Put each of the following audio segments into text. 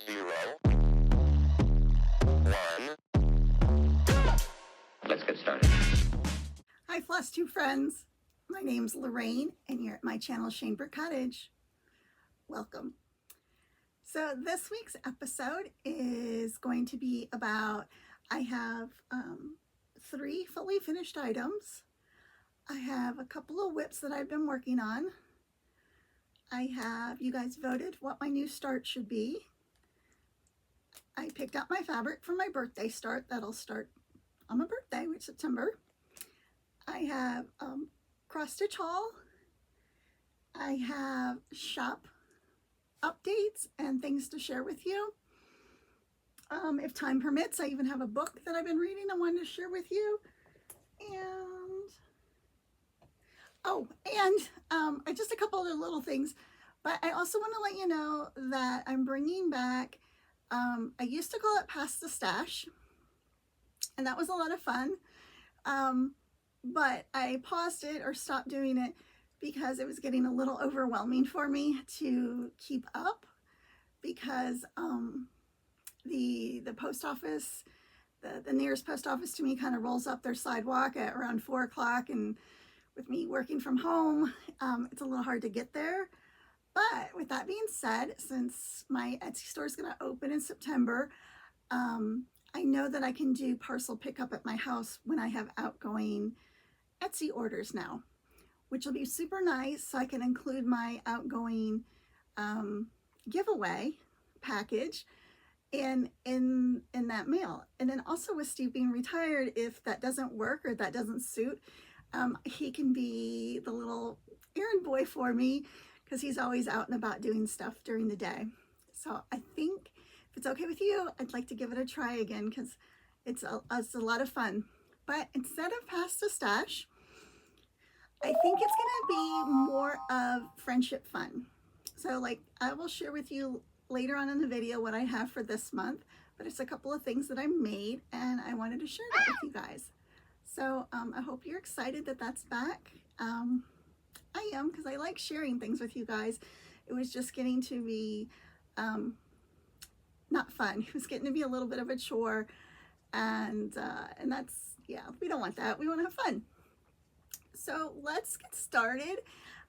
0, 1. Let's get started. Hi Flosstube friends, my name's Lorraine and you're at my channel Shaneberg Cottage. Welcome. So this week's episode is going to be about, I have 3 fully finished items. I have a couple of whips that I've been working on. I have, you guys voted what my new start should be. I picked out my fabric for my birthday start. That'll start on my birthday, which is September. I have cross stitch haul. I have shop updates and things to share with you. If time permits, I even have a book that I've been reading I wanted to share with you. And just a couple other little things. But I also want to let you know that I'm bringing back, I used to call it Pass the Stash, and that was a lot of fun. But I paused it or stopped doing it because it was getting a little overwhelming for me to keep up, because the post office, the nearest post office to me kind of rolls up their sidewalk at around 4 o'clock, and with me working from home, it's a little hard to get there. But with that being said, since my Etsy store is going to open in September, I know that I can do parcel pickup at my house when I have outgoing Etsy orders now, which will be super nice. So I can include my outgoing giveaway package in that mail. And then also with Steve being retired, if that doesn't work or that doesn't suit, he can be the little errand boy for me, because he's always out and about doing stuff during the day. So I think if it's okay with you, I'd like to give it a try again, because it's a lot of fun. But instead of Pass the Stash, I think it's gonna be more of friendship fun. So like, I will share with you later on in the video what I have for this month, but it's a couple of things that I made and I wanted to share that with you guys. So I hope you're excited that that's back. I am, because I like sharing things with you guys. It was just getting to be not fun. It was getting to be a little bit of a chore, and that's, yeah, we don't want that. We want to have fun. So let's get started.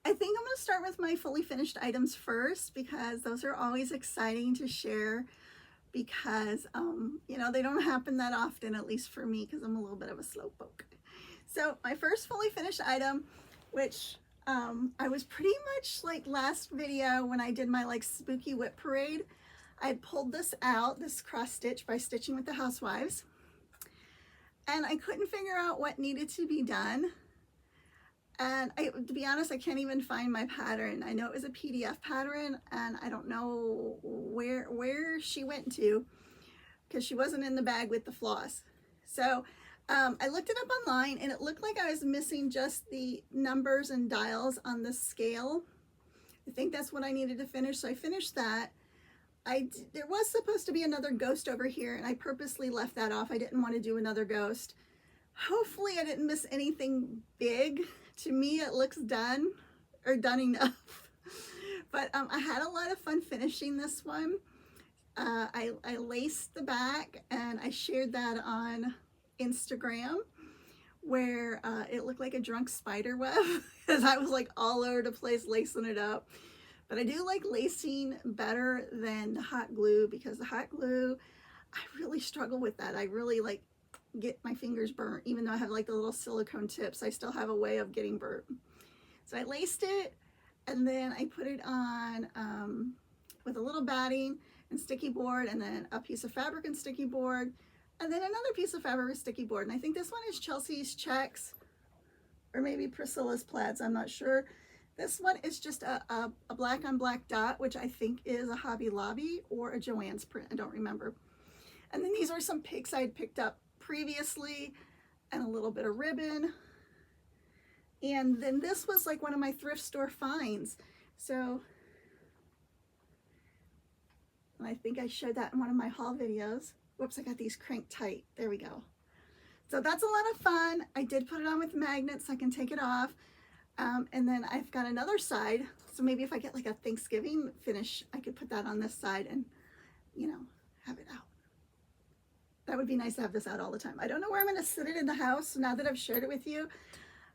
I think I'm going to start with my fully finished items first, because those are always exciting to share, because you know, they don't happen that often, at least for me, because I'm a little bit of a slowpoke. So my first fully finished item, which I was pretty much like last video when I did my like spooky whip parade, I pulled this out, this cross stitch by Stitching with the Housewives, and I couldn't figure out what needed to be done. And to be honest, I can't even find my pattern. I know it was a PDF pattern, and I don't know where she went to, because she wasn't in the bag with the floss. So I looked it up online, and it looked like I was missing just the numbers and dials on the scale. I think that's what I needed to finish, so I finished that. There was supposed to be another ghost over here, and I purposely left that off. I didn't want to do another ghost. Hopefully I didn't miss anything big. To me, it looks done, or done enough. But I had a lot of fun finishing this one. I laced the back, and I shared that on Instagram, where it looked like a drunk spider web, because I was like all over the place lacing it up. But I do like lacing better than the hot glue, because the hot glue, I really struggle with that. I really like get my fingers burnt. Even though I have like the little silicone tips, I still have a way of getting burnt. So I laced it, and then I put it on with a little batting and sticky board, and then a piece of fabric and sticky board, and then another piece of fabric and sticky board. And I think this one is Chelsea's checks, or maybe Priscilla's plaids, I'm not sure. This one is just a black on black dot, which I think is a Hobby Lobby or a Joann's print, I don't remember. And then these are some pics I had picked up previously, and a little bit of ribbon. And then this was like one of my thrift store finds. So, and I think I showed that in one of my haul videos. Whoops, I got these cranked tight. There we go. So that's a lot of fun. I did put it on with magnets so I can take it off. And then I've got another side. So maybe if I get like a Thanksgiving finish, I could put that on this side and you know, have it out. That would be nice to have this out all the time. I don't know where I'm going to sit it in the house now that I've shared it with you.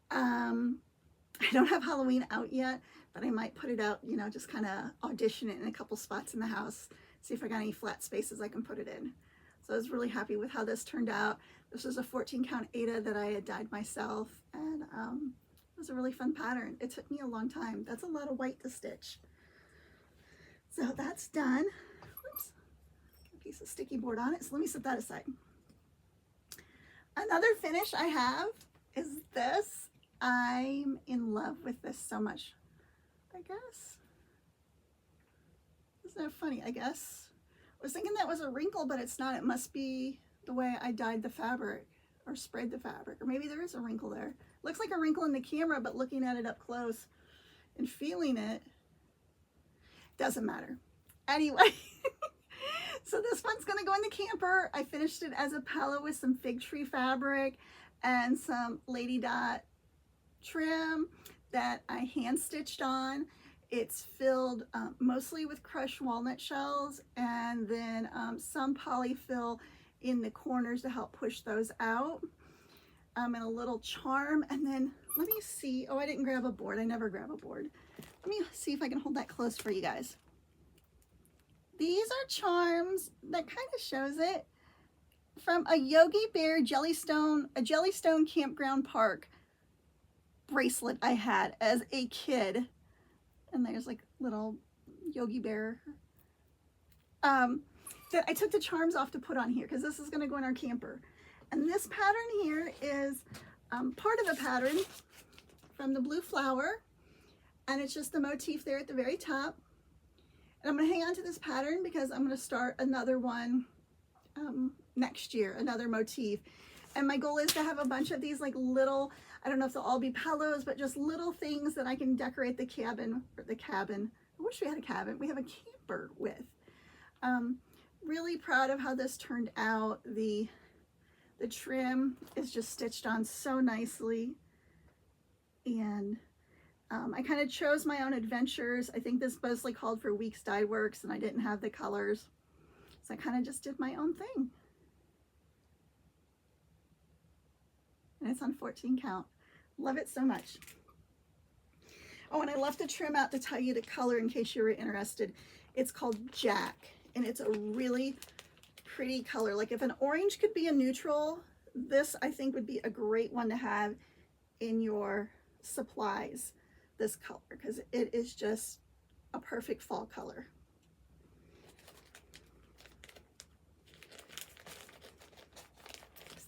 I don't have Halloween out yet, but I might put it out, you know, just kind of audition it in a couple spots in the house, see if I got any flat spaces I can put it in. So I was really happy with how this turned out. This was a 14 count Aida that I had dyed myself, and it was a really fun pattern. It took me a long time. That's a lot of white to stitch. So that's done. Oops, a piece of sticky board on it, so let me set that aside. Another finish I have is this. I'm in love with this so much, I guess. Isn't that funny? I guess. I was thinking that was a wrinkle, but it's not. It must be the way I dyed the fabric or sprayed the fabric. Or maybe there is a wrinkle there. Looks like a wrinkle in the camera, but looking at it up close and feeling it, doesn't matter. Anyway, so this one's going to go in the camper. I finished it as a pillow with some fig tree fabric and some Lady Dot trim that I hand stitched on. It's filled mostly with crushed walnut shells, and then some polyfill in the corners to help push those out, and a little charm. And then let me see, oh, I didn't grab a board. I never grab a board. Let me see if I can hold that close for you guys. These are charms that kind of shows it from a Yogi Bear Jellystone Campground Park bracelet I had as a kid. And there's like little Yogi Bear that I took the charms off to put on here because this is going to go in our camper. And this pattern here is part of a pattern from the Blue Flower, and it's just the motif there at the very top. And I'm going to hang on to this pattern because I'm going to start another one next year, another motif. And my goal is to have a bunch of these like little, I don't know if they'll all be pillows, but just little things that I can decorate the cabin, or the cabin. I wish we had a cabin. We have a camper with. Really proud of how this turned out. The trim is just stitched on so nicely. And I kind of chose my own adventures. I think this mostly called for Weeks Dye Works, and I didn't have the colors. So I kind of just did my own thing. And it's on 14 count. Love it so much. Oh, and I left the trim out to tell you the color in case you were interested. It's called Jack, and it's a really pretty color. Like if an orange could be a neutral, this I think would be a great one to have in your supplies, this color, because it is just a perfect fall color.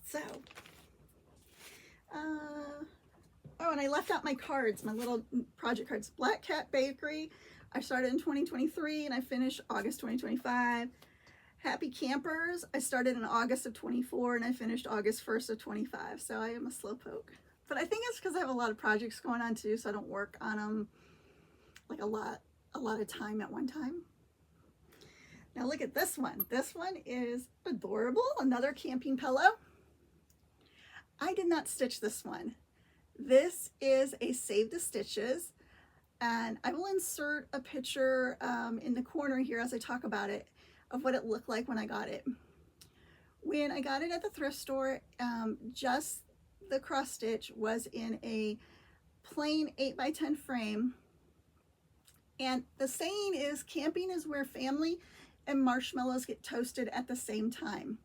So, oh, and I left out my cards, my little project cards. Black Cat Bakery, I started in 2023 and I finished August 2025. Happy Campers, I started in August of 24 and I finished August 1st of 25. So I am a slowpoke. But I think it's because I have a lot of projects going on too, so I don't work on them like a lot of time at one time. Now look at this one. This one is adorable. Another camping pillow. I did not stitch this one. This is a Save the Stitches, and I will insert a picture in the corner here as I talk about it of what it looked like when I got it. When I got it at the thrift store, just the cross stitch was in a plain 8x10 frame, and the saying is camping is where family and marshmallows get toasted at the same time.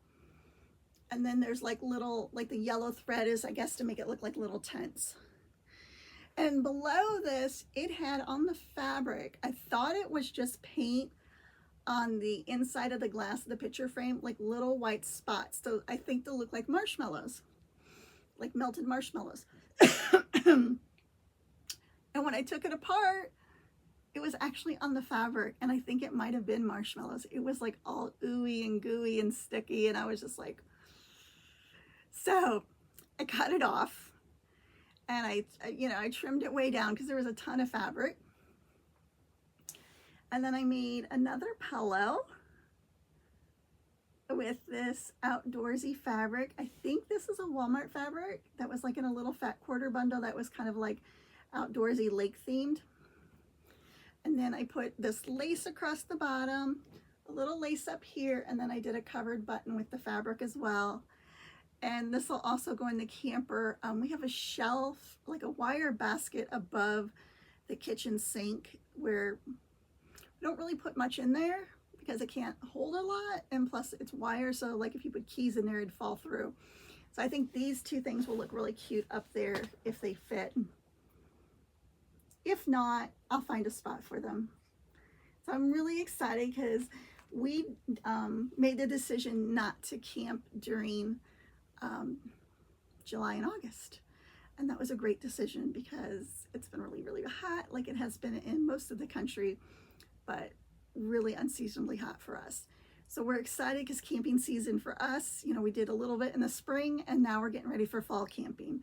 And then there's like little, like the yellow thread is, I guess, to make it look like little tents. And below this, it had on the fabric, I thought it was just paint on the inside of the glass of the picture frame, like little white spots. So I think they'll look like marshmallows, like melted marshmallows. And when I took it apart, it was actually on the fabric, and I think it might have been marshmallows. It was like all ooey and gooey and sticky, and I was just like, so I cut it off, and I trimmed it way down because there was a ton of fabric. And then I made another pillow with this outdoorsy fabric. I think this is a Walmart fabric that was like in a little fat quarter bundle that was kind of like outdoorsy lake themed. And then I put this lace across the bottom, a little lace up here, and then I did a covered button with the fabric as well. And this will also go in the camper. We have a shelf, like a wire basket above the kitchen sink where we don't really put much in there because it can't hold a lot, and plus it's wire, so like if you put keys in there it'd fall through. So I think these two things will look really cute up there if they fit. If not, I'll find a spot for them. So I'm really excited because we made the decision not to camp during July and August. And that was a great decision because it's been really, really hot, like it has been in most of the country, but really unseasonably hot for us. So we're excited because camping season for us, you know, we did a little bit in the spring and now we're getting ready for fall camping.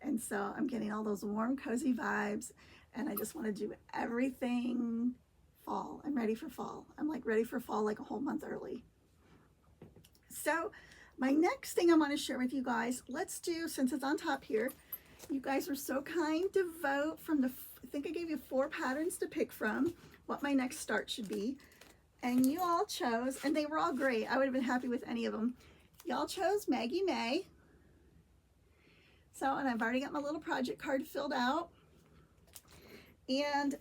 And so I'm getting all those warm, cozy vibes, and I just want to do everything fall. I'm ready for fall. I'm like ready for fall like a whole month early. So my next thing I want to share with you guys, let's do, since it's on top here, you guys were so kind to vote from the, I think I gave you 4 patterns to pick from, what my next start should be. And you all chose, and they were all great. I would have been happy with any of them. Y'all chose Maggie May. So, and I've already got my little project card filled out. And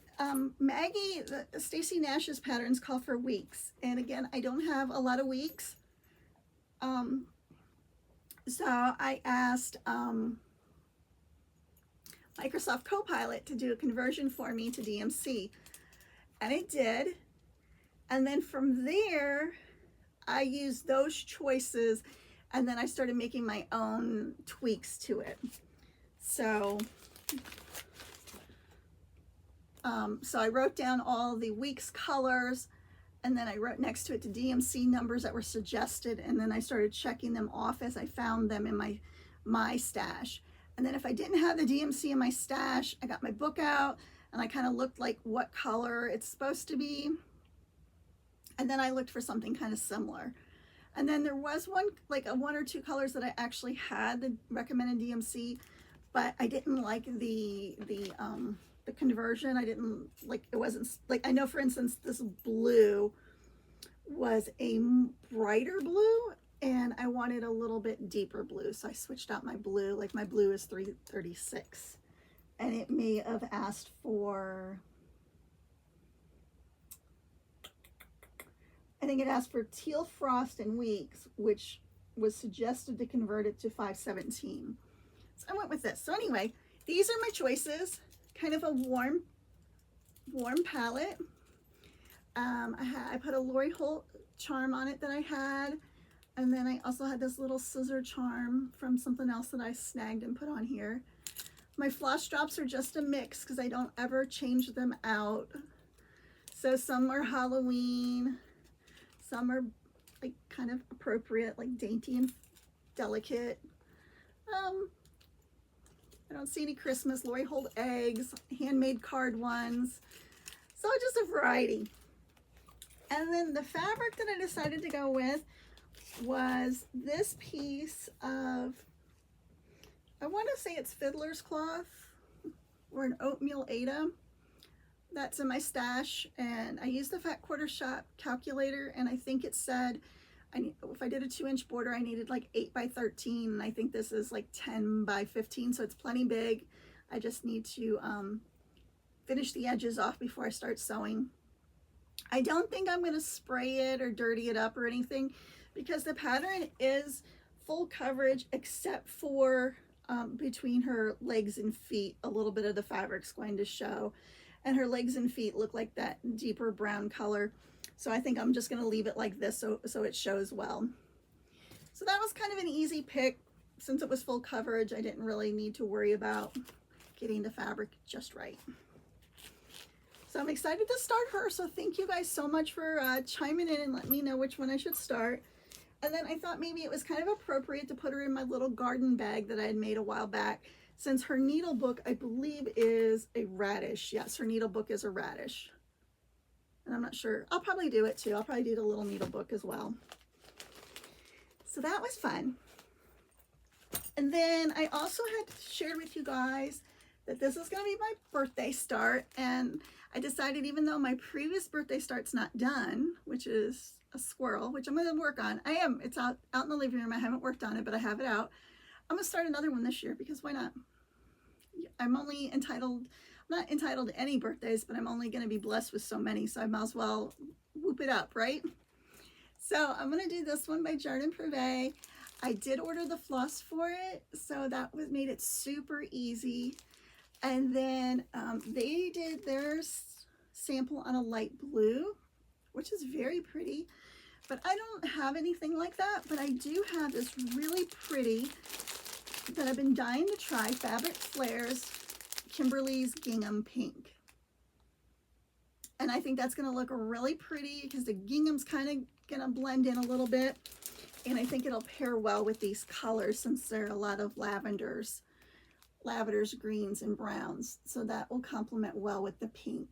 Maggie, Stacy Nash's patterns call for weeks. And again, I don't have a lot of weeks. So I asked Microsoft Copilot to do a conversion for me to DMC. And it did. And then from there, I used those choices, and then I started making my own tweaks to it. So, so I wrote down all the week's colors, and then I wrote next to it the DMC numbers that were suggested, and then I started checking them off as I found them in my stash. And then if I didn't have the DMC in my stash, I got my book out, and I kind of looked like what color it's supposed to be. And then I looked for something kind of similar. And then there was one, like a 1 or 2 colors that I actually had the recommended DMC, but I didn't like the conversion. I didn't like, it wasn't like, I know for instance, this blue was a brighter blue and I wanted a little bit deeper blue. So I switched out my blue, like my blue is 336 and it may have asked for, I think it asked for teal frost and weeks, which was suggested to convert it to 517. So I went with this. So anyway, these are my choices. Kind of a warm palette. I put a Lori Holt charm on it that I had. And then I also had this little scissor charm from something else that I snagged and put on here. My floss drops are just a mix because I don't ever change them out. So some are Halloween. Some are like kind of appropriate, like dainty and delicate. I don't see any Christmas. Lori Holt eggs, handmade card ones. So just a variety. And then the fabric that I decided to go with was this piece of, I want to say it's fiddler's cloth or an oatmeal Aida. That's in my stash, and I used the fat quarter shop calculator, and I think it said if I did a 2-inch border I needed like 8 by 13, and I think this is like 10 by 15, so it's plenty big. I just need to finish the edges off before I start sewing. I don't think I'm going to spray it or dirty it up or anything because the pattern is full coverage except for between her legs and feet. A little bit of the fabric's going to show. And her legs and feet look like that deeper brown color. So I think I'm just gonna leave it like this so it shows well. So that was kind of an easy pick. Since it was full coverage, I didn't really need to worry about getting the fabric just right. So I'm excited to start her. So thank you guys so much for chiming in and letting me know which one I should start. And then I thought maybe it was kind of appropriate to put her in my little garden bag that I had made a while back. Since her needle book, I believe, is a radish. Yes, her needle book is a radish. And I'm not sure. I'll probably do it too. I'll probably do the little needle book as well. So that was fun. And then I also had shared with you guys that this is going to be my birthday start. And I decided even though my previous birthday start's not done, which is a squirrel, which I'm going to work on. It's out in the living room. I haven't worked on it, but I have it out. I'm going to start another one this year because why not? I'm not entitled to any birthdays, but I'm only going to be blessed with so many, so I might as well whoop it up, right? So I'm going to do this one by Jardin Privé. I did order the floss for it, so that made it super easy. And then they did their sample on a light blue, which is very pretty. But I don't have anything like that, but I do have this really pretty that I've been dying to try, Fabric Flares Kimberly's Gingham Pink. And I think that's going to look really pretty because the gingham's kind of going to blend in a little bit. And I think it'll pair well with these colors since there are a lot of lavenders, greens, and browns. So that will complement well with the pink.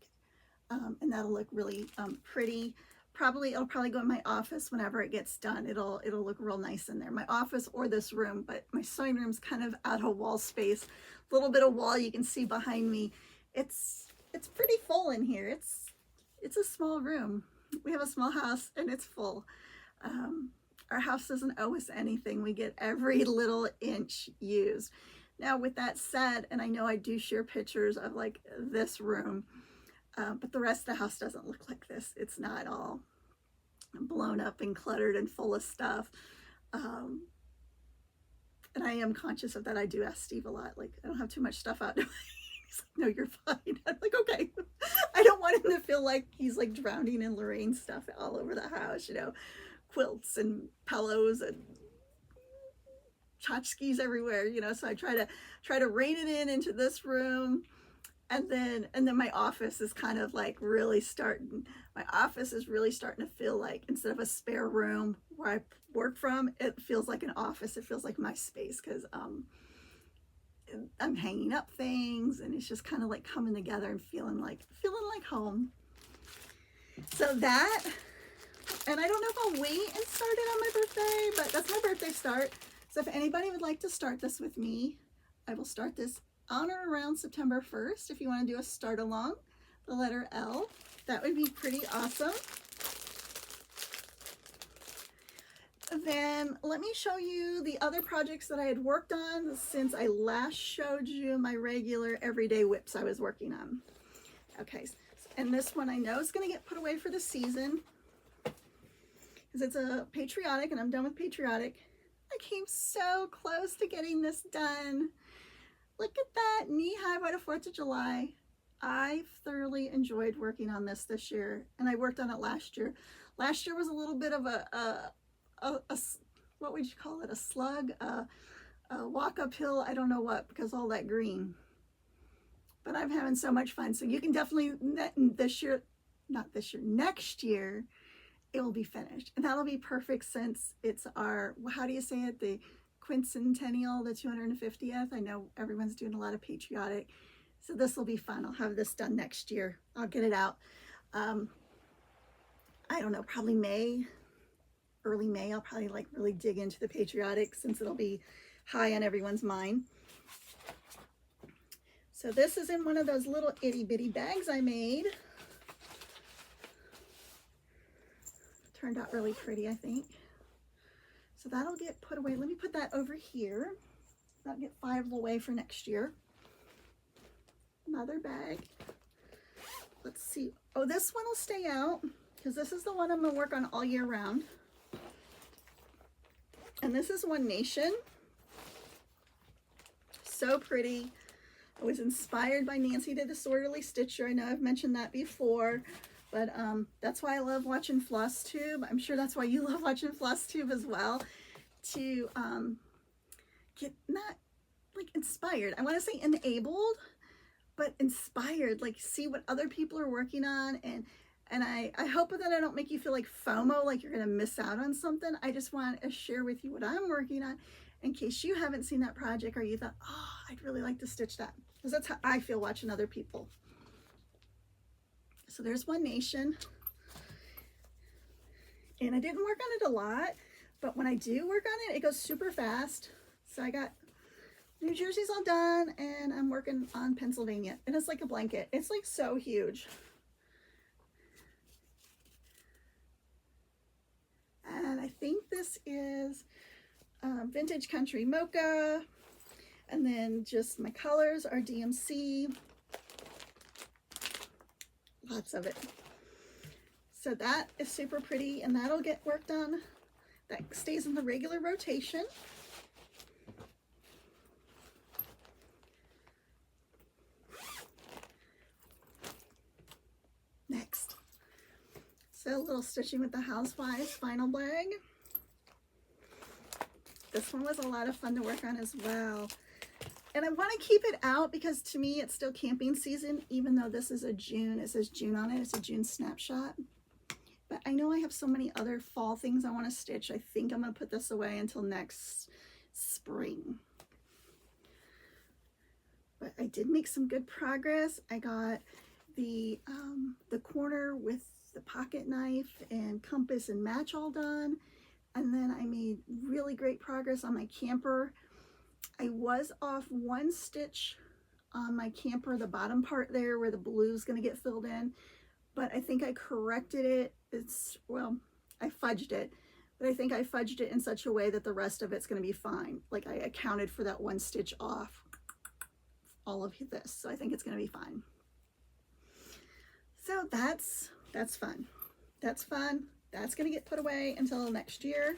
And that'll look really pretty. It'll probably go in my office whenever it gets done. It'll look real nice in there. My office or this room, but my sewing room's kind of out of wall space. A little bit of wall you can see behind me. It's pretty full in here. It's a small room. We have a small house and it's full. Our house doesn't owe us anything. We get every little inch used. Now with that said, and I know I do share pictures of like this room, but the rest of the house doesn't look like this. It's not all blown up and cluttered and full of stuff. And I am conscious of that. I do ask Steve a lot, like, I don't have too much stuff out. He's like, no, you're fine. I'm like, okay. I don't want him to feel like he's like drowning in Lorraine's stuff all over the house, you know, quilts and pillows and tchotchkes everywhere, you know. So I try to rein it into this room. And then my office is kind of like really starting to feel like, instead of a spare room where I work from, it feels like an office. It feels like my space because I'm hanging up things and it's just kind of like coming together and feeling like home. So that, and I don't know if I'll wait and start it on my birthday, but that's my birthday start. So if anybody would like to start this with me, I will start this on or around September 1st. If you want to do a start along, the letter L, that would be pretty awesome. Then let me show you the other projects that I had worked on since I last showed you my regular everyday whips I was working on. Okay, and this one I know is going to get put away for the season because it's a patriotic and I'm done with patriotic. I came so close to getting this done. Look at that, knee-high by the 4th of July. I thoroughly enjoyed working on this year, and I worked on it last year. Last year was a little bit of a what would you call it, a slug, a walk uphill, I don't know what, because all that green. But I'm having so much fun. So you can definitely, next year, it will be finished. And that'll be perfect since it's our, how do you say it, the quincentennial, the 250th. I know everyone's doing a lot of patriotic, so this will be fun. I'll have this done next year. I'll get it out. I don't know, probably May, early May. I'll probably like really dig into the patriotic since it'll be high on everyone's mind. So this is in one of those little itty bitty bags I made. Turned out really pretty, I think. So that'll get put away. Let me put that over here. That'll get filed away for next year. Another bag. Let's see. Oh, this one will stay out because this is the one I'm going to work on all year round. And this is One Nation. So pretty. I was inspired by Nancy the Disorderly Stitcher. I know I've mentioned that before. But that's why I love watching Flosstube. I'm sure that's why you love watching Flosstube as well. To get not like inspired. I want to say enabled, but inspired. Like see what other people are working on. And I hope that I don't make you feel like FOMO, like you're going to miss out on something. I just want to share with you what I'm working on in case you haven't seen that project or you thought, oh, I'd really like to stitch that. Because that's how I feel watching other people. So there's One Nation, and I didn't work on it a lot, but when I do work on it, it goes super fast. So I got New Jersey's all done, and I'm working on Pennsylvania, and it's like a blanket. It's like so huge. And I think this is Vintage Country Mocha. And then just my colors are DMC. Lots of it. So that is super pretty, and that'll get worked on. That stays in the regular rotation. Next. So a little stitching with the Housewives vinyl bag. This one was a lot of fun to work on as well. And I want to keep it out because to me it's still camping season, even though this is a June. It says June on it. It's a June snapshot. But I know I have so many other fall things I want to stitch. I think I'm going to put this away until next spring. But I did make some good progress. I got the corner with the pocket knife and compass and match all done. And then I made really great progress on my camper. I was off one stitch on my camper, the bottom part there where the blue is going to get filled in, but I think I corrected it. Well, I fudged it, but I think I fudged it in such a way that the rest of it's going to be fine. Like I accounted for that one stitch off all of this, so I think it's going to be fine. So that's fun. That's fun. That's going to get put away until next year.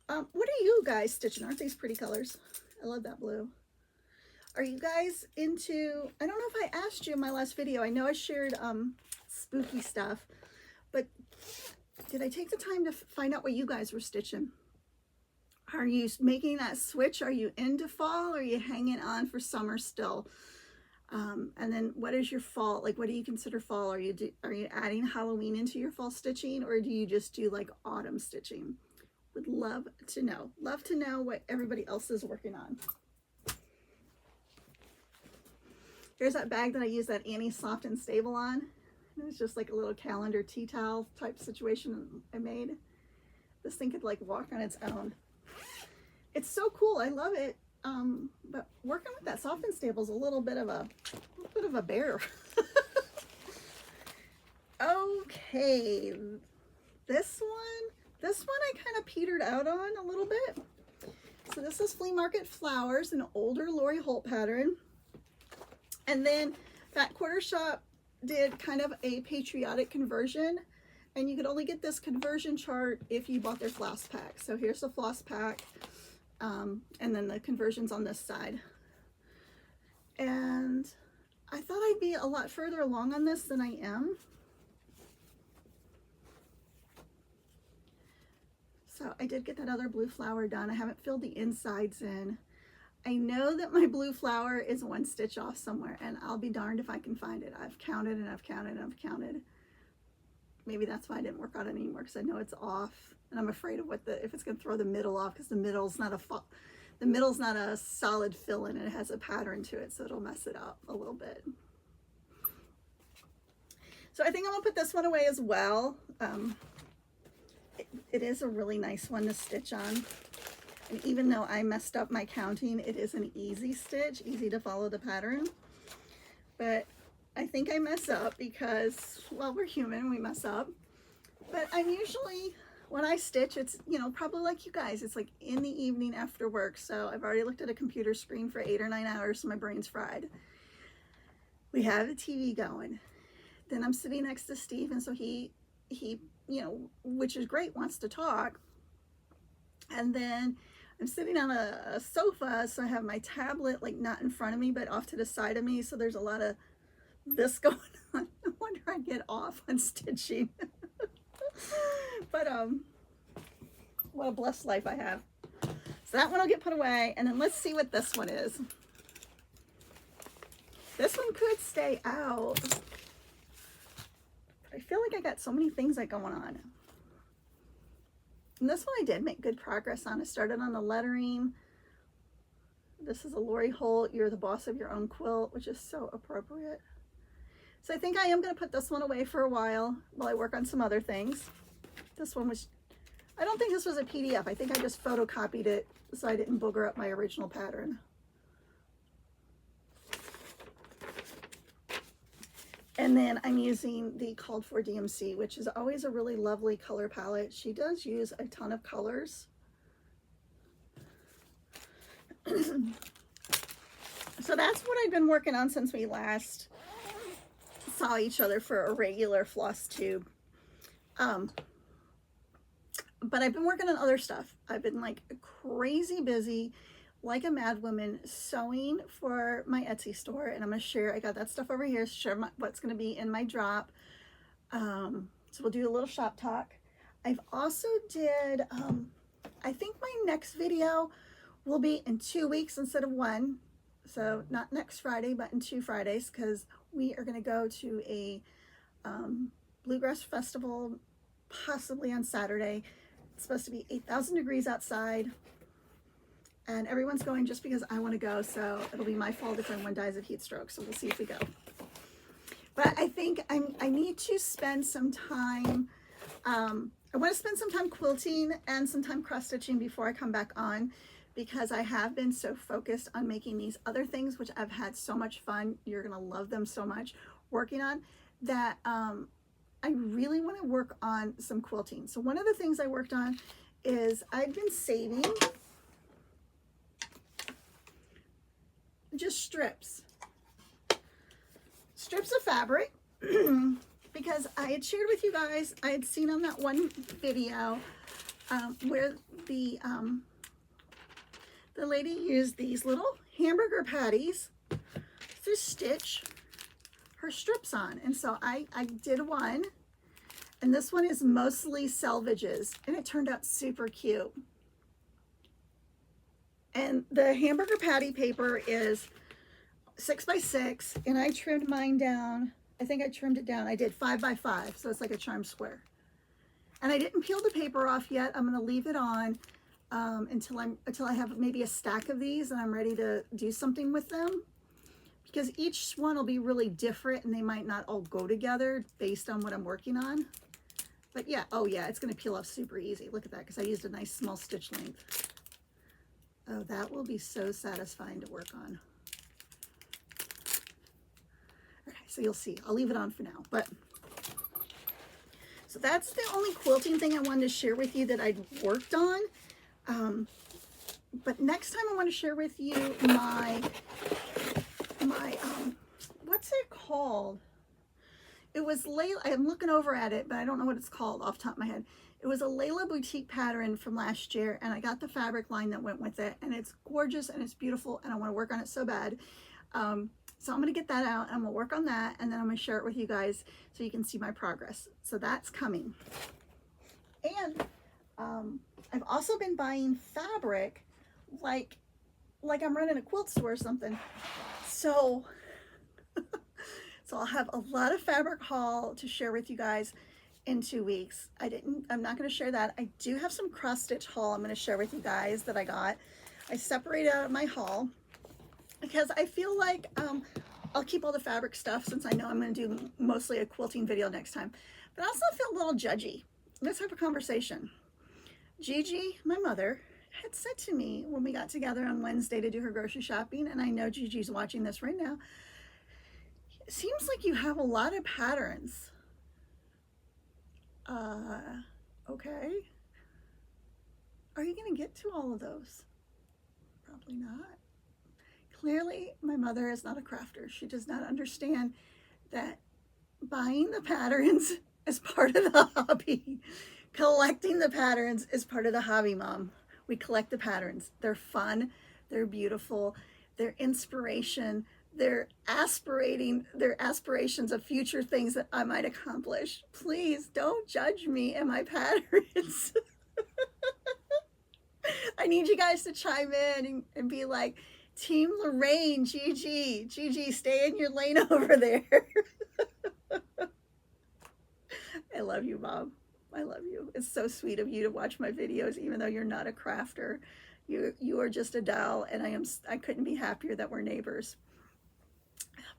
What are you guys stitching? Aren't these pretty colors? I love that blue. Are you guys into, I don't know if I asked you in my last video. I know I shared spooky stuff, but did I take the time to find out what you guys were stitching? Are you making that switch? Are you into fall? Or are you hanging on for summer still? And then what is your fall? Like, what do you consider fall? Are you adding Halloween into your fall stitching, or do you just do like autumn stitching? Would love to know. Love to know what everybody else is working on. Here's that bag that I used that Annie Soft and Stable on. It's just like a little calendar tea towel type situation I made. This thing could like walk on its own. It's so cool. I love it. But working with that Soft and Stable is a little bit of a bear. Okay, this one I kind of petered out on a little bit. So this is Flea Market Flowers, an older Lori Holt pattern. And then that quarter shop did kind of a patriotic conversion, and you could only get this conversion chart if you bought their floss pack. So here's the floss pack, and then the conversions on this side. And I thought I'd be a lot further along on this than I am. So I did get that other blue flower done. I haven't filled the insides in. I know that my blue flower is one stitch off somewhere, and I'll be darned if I can find it. I've counted and I've counted and I've counted. Maybe that's why I didn't work on it anymore, because I know it's off, and I'm afraid of if it's going to throw the middle off, because the middle's not a solid fill-in, and it has a pattern to it, so it'll mess it up a little bit. So I think I'm gonna put this one away as well. It is a really nice one to stitch on. And even though I messed up my counting, it is an easy stitch, easy to follow the pattern. But I think I mess up because, well, we're human, we mess up. But I'm usually, when I stitch, it's, you know, probably like you guys, it's like in the evening after work. So I've already looked at a computer screen for 8 or 9 hours, so my brain's fried. We have the TV going. Then I'm sitting next to Steve, and so he, you know, which is great, wants to talk. And then I'm sitting on a sofa, so I have my tablet like not in front of me, but off to the side of me. So there's a lot of this going on. I wonder I get off on stitching. But what a blessed life I have. So that one will get put away, and then let's see what this one is. This one could stay out. But I feel like I got so many things like going on. And this one I did make good progress on. I started on the lettering. This is a Lori Holt, You're the Boss of Your Own Quilt, which is so appropriate. So I think I am going to put this one away for a while I work on some other things. This one was, I don't think this was a PDF. I think I just photocopied it so I didn't booger up my original pattern. And then I'm using the Called For DMC, which is always a really lovely color palette. She does use a ton of colors. So that's what I've been working on since we last saw each other for a regular Flosstube. But I've been working on other stuff. I've been like crazy busy, like a mad woman, sewing for my Etsy store, and I'm gonna share. I got that stuff over here. Share what's gonna be in my drop. So we'll do a little shop talk. I've also did. I think my next video will be in 2 weeks instead of 1. So not next Friday, but in 2 Fridays, because we are gonna go to a Bluegrass festival, possibly on Saturday. It's supposed to be 8,000 degrees outside, and everyone's going just because I want to go, so it'll be my fault if anyone dies of heat stroke, so we'll see if we go. But I think I need to spend some time, I want to spend some time quilting and some time cross stitching before I come back on, because I have been so focused on making these other things, which I've had so much fun, you're going to love them so much, working on, that I really want to work on some quilting. So one of the things I worked on is I've been saving just strips of fabric because I had shared with you guys, I had seen on that one video where the lady used these little hamburger patties to stitch her strips on. And so I did one, and this one is mostly selvages, and it turned out super cute. And the hamburger patty paper is 6 by 6, and I trimmed mine down. I think I trimmed it down. I did 5 by 5, so it's like a charm square. And I didn't peel the paper off yet. I'm going to leave it on until I have maybe a stack of these and I'm ready to do something with them, because each one will be really different and they might not all go together based on what I'm working on. But yeah, oh yeah, it's going to peel off super easy. Look at that, because I used a nice small stitch length. Oh, that will be so satisfying to work on. Okay, so you'll see. I'll leave it on for now. But so that's the only quilting thing I wanted to share with you that I'd worked on. But next time I want to share with you my what's it called? It was Layla. I'm looking over at it, but I don't know what it's called off the top of my head. It was a Layla boutique pattern from last year, and I got the fabric line that went with it, and it's gorgeous and it's beautiful, and I want to work on it so bad. So I'm going to get that out, and I'm going to work on that, and then I'm going to share it with you guys so you can see my progress. So that's coming. And I've also been buying fabric like I'm running a quilt store or something. So I'll have a lot of fabric haul to share with you guys in 2 weeks. I'm not going to share that. I do have some cross stitch haul I'm going to share with you guys that I got. I separated out my haul because I feel like I'll keep all the fabric stuff since I know I'm going to do mostly a quilting video next time. But I also feel a little judgy. Let's have a conversation. Gigi, my mother, had said to me when we got together on Wednesday to do her grocery shopping, and I know Gigi's watching this right now, it seems like you have a lot of patterns. Okay. Are you going to get to all of those? Probably not. Clearly, my mother is not a crafter. She does not understand that buying the patterns is part of the hobby. Collecting the patterns is part of the hobby, Mom. We collect the patterns. They're fun. They're beautiful. They're inspiration. They're aspirations of future things that I might accomplish. Please don't judge me and my patterns. I need you guys to chime in and be like, Team Lorraine, Gigi, stay in your lane over there. I love you, Mom. I love you. It's so sweet of you to watch my videos, even though you're not a crafter. You are just a doll, and I couldn't be happier that we're neighbors.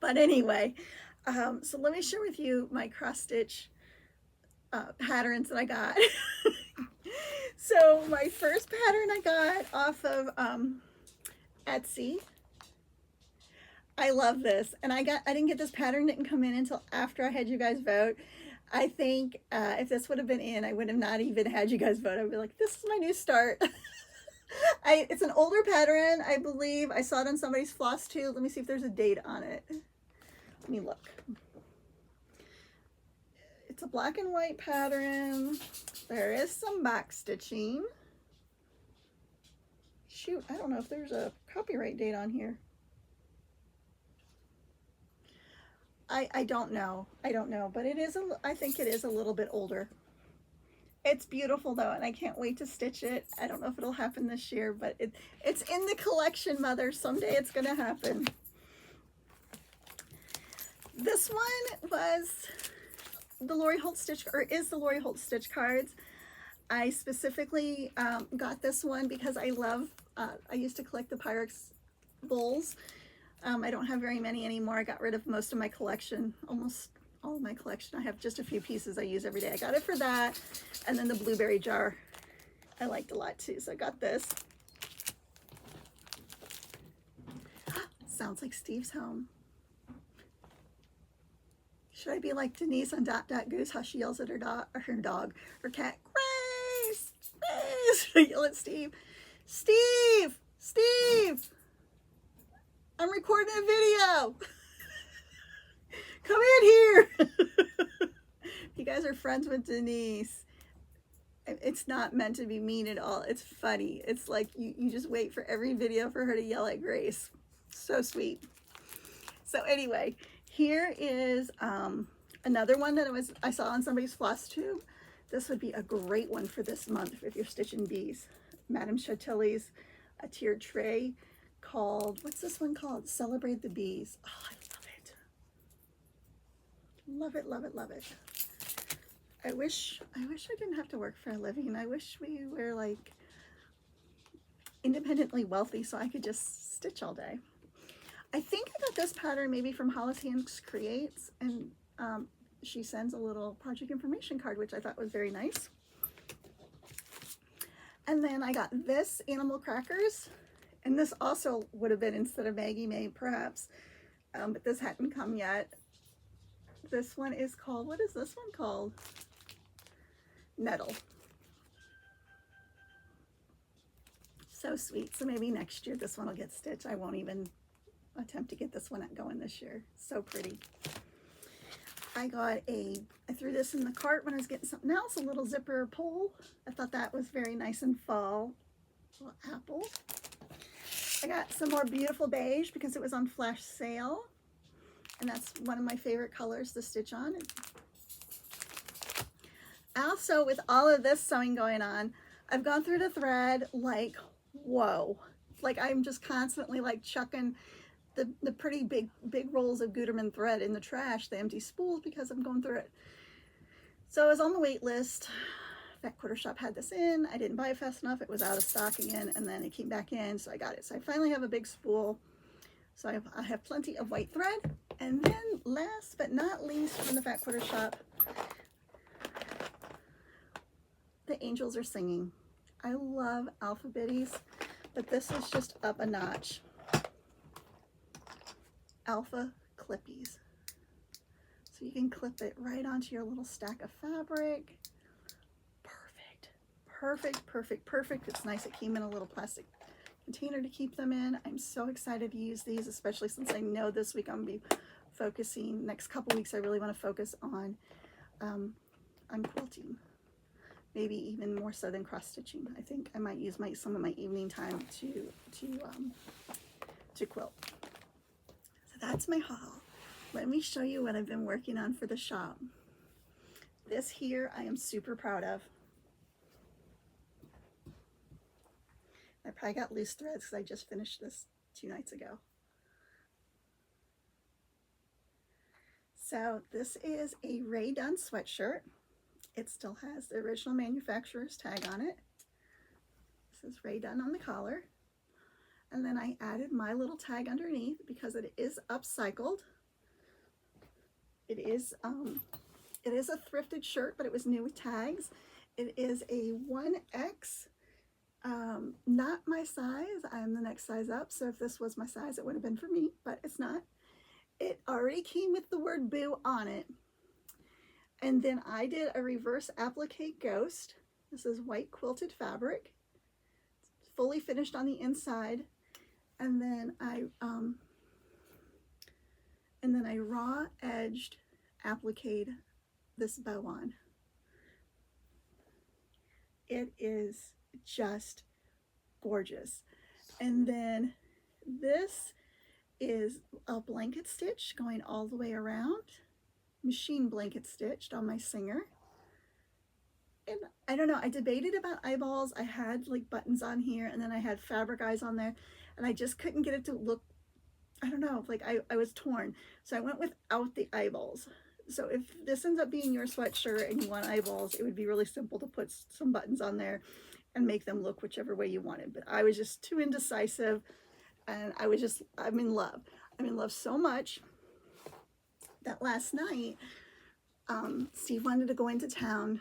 But anyway, so let me share with you my cross stitch patterns that I got. So my first pattern I got off of Etsy. I love this. And I didn't get this pattern, didn't come in until after I had you guys vote. I think if this would have been in, I would have not even had you guys vote. I would be like, this is my new start. It's an older pattern, I believe. I saw it on somebody's Flosstube. Let me see if there's a date on it. Let me look. It's a black and white pattern. There is some back stitching. Shoot, I don't know if there's a copyright date on here. I don't know. I don't know, but it is I think it is a little bit older. It's beautiful though, and I can't wait to stitch it. I don't know if it'll happen this year, but it's in the collection, Mother. Someday it's gonna happen. This one was the Lori Holt stitch, or is the Lori Holt stitch cards. I specifically got this one because I love, I used to collect the Pyrex bowls. I don't have very many anymore. I got rid of most of my collection, almost all of my collection. I have just a few pieces I use every day. I got it for that. And then the blueberry jar I liked a lot too, so I got this. Sounds like Steve's home. Should I be like Denise on Dot Dot Goose, how she yells at her dog, her cat, Grace, Grace. Should I yell at Steve? Steve, Steve, I'm recording a video. Come in here. You guys are friends with Denise. It's not meant to be mean at all. It's funny. It's like you just wait for every video for her to yell at Grace. So sweet. So anyway, here is another one that I saw on somebody's Flosstube. This would be a great one for this month if you're stitching bees. Madame Chantilly's a tiered tray called, what's this one called? Celebrate the Bees. Oh, I love it. Love it, love it, love it. I wish I didn't have to work for a living. I wish we were like independently wealthy so I could just stitch all day. I think I got this pattern maybe from Hollis Hanks Creates, and she sends a little project information card, which I thought was very nice. And then I got this Animal Crackers, and this also would have been instead of Maggie May perhaps, but this hadn't come yet. This one is called, what is this one called? Nettle. So sweet. So maybe next year this one will get stitched. I won't even attempt to get this one going this year. So pretty. I threw this in the cart when I was getting something else, a little zipper pole. I thought that was very nice and fall. Little apple. I got some more beautiful beige because it was on flash sale. And that's one of my favorite colors to stitch on. Also, with all of this sewing going on, I've gone through the thread like, whoa. Like I'm just constantly like chucking the pretty big rolls of Gutermann thread in the trash, the empty spools, because I'm going through it. So I was on the wait list. Fat Quarter Shop had this in. I didn't buy it fast enough. It was out of stock again, and then it came back in, so I got it. So I finally have a big spool. So I have plenty of white thread. And then last but not least from the Fat Quarter Shop, the angels are singing. I love alphabetties, but this is just up a notch. Alpha Clippies. So you can clip it right onto your little stack of fabric. Perfect, perfect, perfect, perfect. It's nice it came in a little plastic container to keep them in. I'm so excited to use these, especially since I know this week I'm gonna be focusing, next couple weeks I really want to focus on quilting. Maybe even more so than cross stitching. I think I might use some of my evening time to quilt. So that's my haul. Let me show you what I've been working on for the shop. This here I am super proud of. I probably got loose threads because I just finished this 2 nights ago. So this is a Rae Dunn sweatshirt. It still has the original manufacturer's tag on it. This is Rae Dunn on the collar. And then I added my little tag underneath because it is upcycled. It is a thrifted shirt, but it was new with tags. It is a 1X, not my size. I'm the next size up. So if this was my size, it would have been for me, but it's not. it already came with the word boo on it. And then I did a reverse applique ghost. This is white quilted fabric, fully finished on the inside. And then I raw edged appliqued this bow on. It is just gorgeous. And then this is a blanket stitch going all the way around, machine blanket stitched on my Singer. And I don't know, I debated about eyeballs. I had like buttons on here, and then I had fabric eyes on there, and I just couldn't get it to look, I don't know, like I was torn. So I went without the eyeballs. So if this ends up being your sweatshirt and you want eyeballs, it would be really simple to put some buttons on there and make them look whichever way you wanted. But I was just too indecisive, and I'm in love. I'm in love so much that last night, Steve wanted to go into town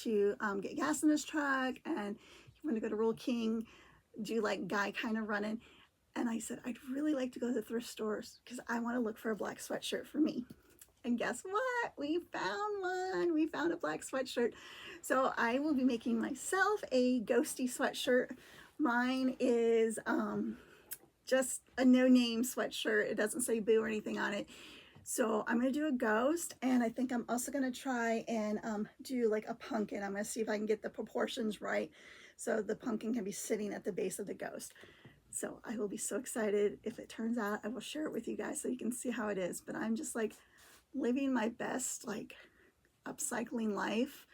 to get gas in his truck, and he wanted to go to Rural King, do like guy kind of running. And I said, I'd really like to go to the thrift stores because I want to look for a black sweatshirt for me. And guess what? We found one. We found a black sweatshirt. So I will be making myself a ghosty sweatshirt. Mine is just a no-name sweatshirt. It doesn't say boo or anything on it. So I'm going to do a ghost, and I think I'm also going to try and do like a pumpkin. I'm going to see if I can get the proportions right so the pumpkin can be sitting at the base of the ghost. So I will be so excited. If it turns out, I will share it with you guys so you can see how it is. But I'm just like living my best like upcycling life.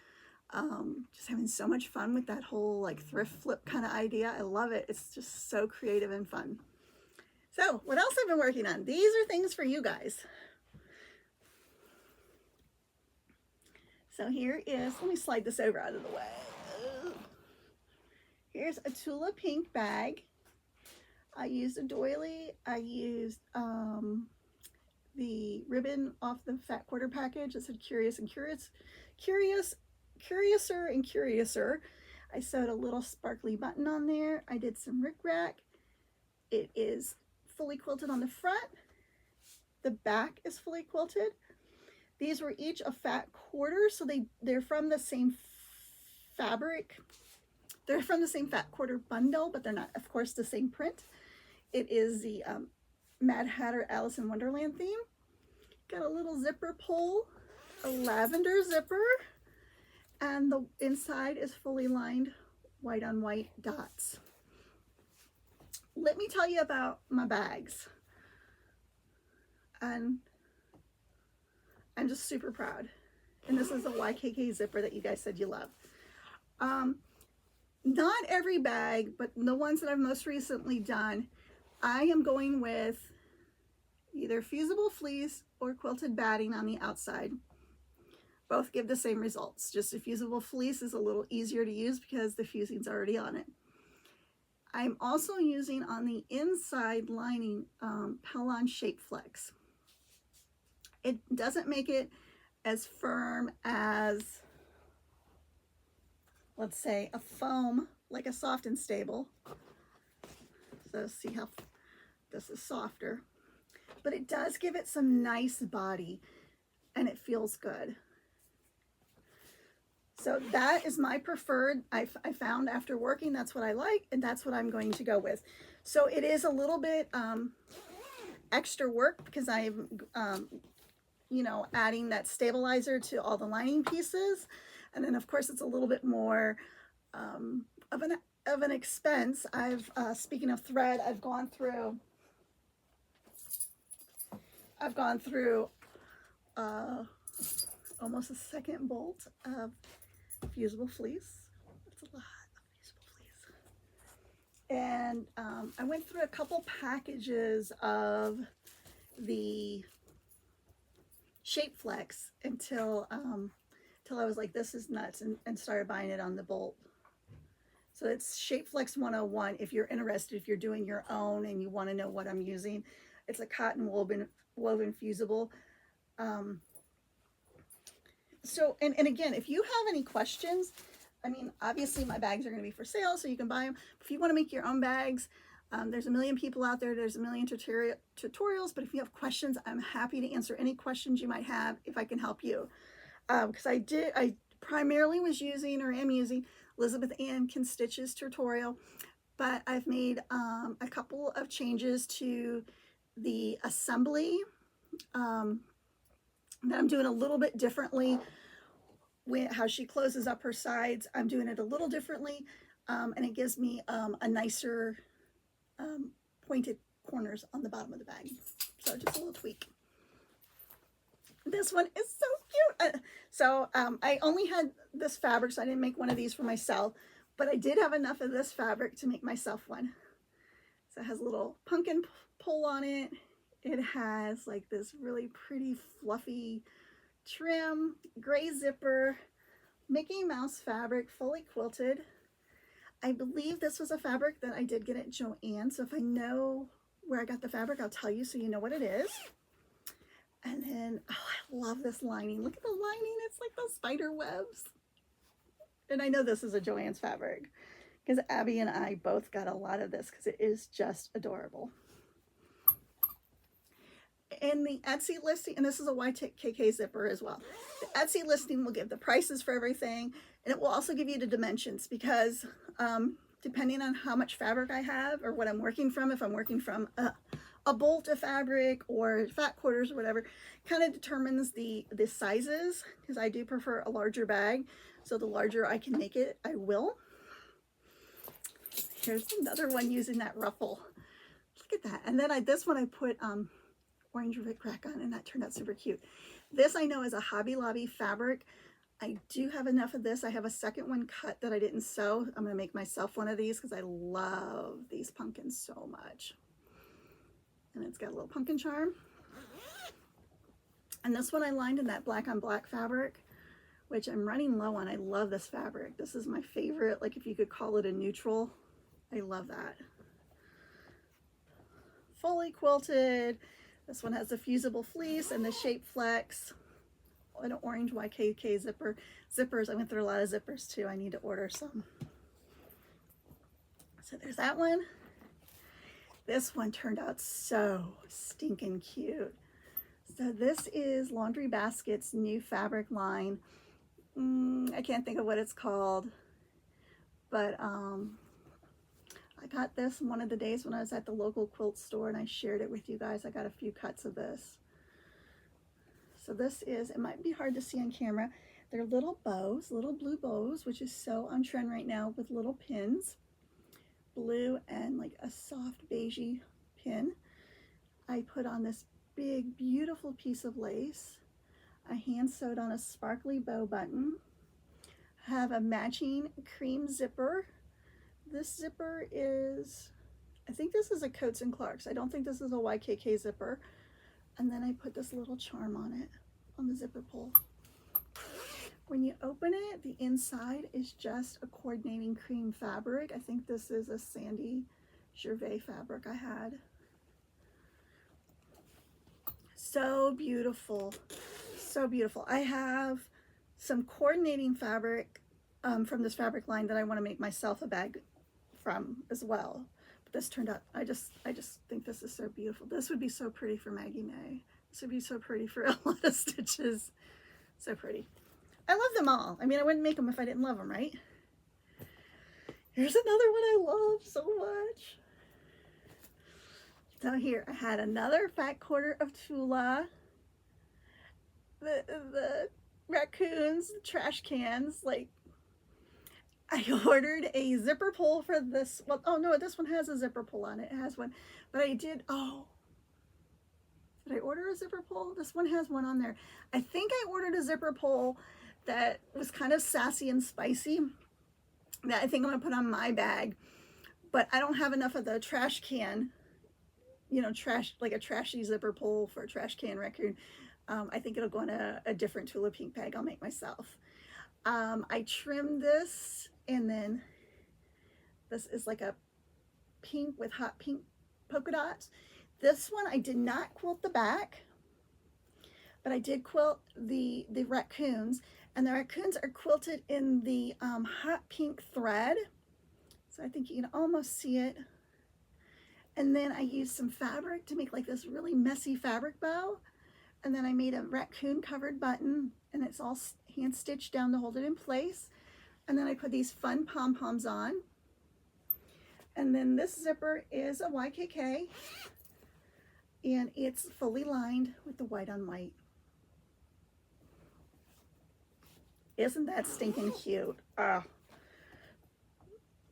Just having so much fun with that whole like thrift flip kind of idea. I love it. It's just so creative and fun. So what else I've been working on? These are things for you guys. So here is, let me slide this over out of the way. Here's a Tula pink bag. I used a doily. I used the ribbon off the Fat Quarter package. It said Curious and Curious, Curiouser and Curiouser. I sewed a little sparkly button on there. I did some rickrack. It is fully quilted on the front. The back is fully quilted. These were each a Fat Quarter, so they're from the same fabric. They're from the same Fat Quarter bundle, but they're not, of course, the same print. It is the Mad Hatter Alice in Wonderland theme. Got a little zipper pull, a lavender zipper, and the inside is fully lined white on white dots. Let me tell you about my bags. And I'm just super proud. And this is a YKK zipper that you guys said you love. Not every bag, but the ones that I've most recently done, I am going with either fusible fleece or quilted batting on the outside. Both give the same results. Just a fusible fleece is a little easier to use because the fusing's already on it. I'm also using on the inside lining Pellon Shape Flex. It doesn't make it as firm as, let's say, a foam, like a Soft and Stable. So see how this is softer. But it does give it some nice body, and it feels good. So that is my preferred. I found after working, that's what I like, and that's what I'm going to go with. So it is a little bit extra work because I'm, you know, adding that stabilizer to all the lining pieces. And then of course it's a little bit more of an expense. Speaking of thread, I've gone through almost a second bolt of fusible fleece. That's a lot of fusible fleece. And I went through a couple packages of the Shape Flex until I was like, this is nuts, and started buying it on the bolt. So it's Shape Flex 101 if you're interested, if you're doing your own and you want to know what I'm using. It's a cotton woven fusible. So, and again, if you have any questions, I mean, obviously my bags are going to be for sale, so you can buy them. If you want to make your own bags, There's a million people out there. There's a million tutorials, but if you have questions, I'm happy to answer any questions you might have if I can help you. Because I primarily was using, or am using, Elizabeth Ann Can Stitches tutorial, but I've made a couple of changes to the assembly that I'm doing a little bit differently. How she closes up her sides, I'm doing it a little differently, and it gives me a nicer pointed corners on the bottom of the bag. So just a little tweak. This one is so cute. I only had this fabric, so I didn't make one of these for myself, but I did have enough of this fabric to make myself one. So it has a little pumpkin pull on it. It has like this really pretty fluffy trim, gray zipper, Mickey Mouse fabric, fully quilted. I believe this was a fabric that I did get at Joann, so if I know where I got the fabric, I'll tell you so you know what it is. And then, oh, I love this lining. Look at the lining. It's like those spider webs. And I know this is a Joann's fabric because Abby and I both got a lot of this because it is just adorable. In the Etsy listing, and this is a YKK zipper as well, the Etsy listing will give the prices for everything, and it will also give you the dimensions because depending on how much fabric I have or what I'm working from, if I'm working from a bolt of fabric or fat quarters or whatever, kind of determines the sizes, because I do prefer a larger bag. So the larger I can make it, I will. Here's another one using that ruffle. Look at that. And then this one I put orange Rick Rack on, and that turned out super cute. This I know is a Hobby Lobby fabric. I do have enough of this. I have a second one cut that I didn't sew. I'm going to make myself one of these because I love these pumpkins so much. And it's got a little pumpkin charm. And this one I lined in that black on black fabric, which I'm running low on. I love this fabric. This is my favorite, like if you could call it a neutral. I love that. Fully quilted. This one has the fusible fleece and the shape flex. An orange YKK zipper. Zippers, I went through a lot of zippers too. I need to order some. So there's that one. This one turned out so stinking cute. So this is Laundry Basket's new fabric line. I can't think of what it's called, but I got this one of the days when I was at the local quilt store, and I shared it with you guys. I got a few cuts of this. So this is, it might be hard to see on camera, they're little bows, little blue bows, which is so on trend right now with little pins. Blue and like a soft beigey pin. I put on this big, beautiful piece of lace. I hand sewed on a sparkly bow button. I have a matching cream zipper. This zipper is, I think this is a Coats and Clarks. I don't think this is a YKK zipper. And then I put this little charm on it, on the zipper pull. When you open it, the inside is just a coordinating cream fabric. I think this is a Sandy Gervais fabric I had. So beautiful, so beautiful. I have some coordinating fabric from this fabric line that I want to make myself a bag from as well. But this turned out, I just think this is so beautiful. This would be so pretty for Maggie May. This would be so pretty for a lot of stitches. So pretty. I love them all. I mean, I wouldn't make them if I didn't love them, right? Here's another one I love so much. So here, I had another fat quarter of Tula. The raccoons, the trash cans, like, I ordered a zipper pull for this. Well, oh no, this one has a zipper pull on it. It has one. But I did, did I order a zipper pull? This one has one on there. I think I ordered a zipper pull that was kind of sassy and spicy that I think I'm gonna put on my bag. But I don't have enough of the trash can, you know, like a trashy zipper pull for a trash can raccoon. I think it'll go in a different Tula pink bag I'll make myself. I trimmed this, and then this is like a pink with hot pink polka dots. This one I did not quilt the back, but I did quilt the raccoons, and the raccoons are quilted in the hot pink thread. So I think you can almost see it. And then I used some fabric to make like this really messy fabric bow. And then I made a raccoon covered button, and it's all hand stitched down to hold it in place. And then I put these fun pom-poms on. And then this zipper is a YKK, and it's fully lined with the white on white. Isn't that stinking cute? Oh,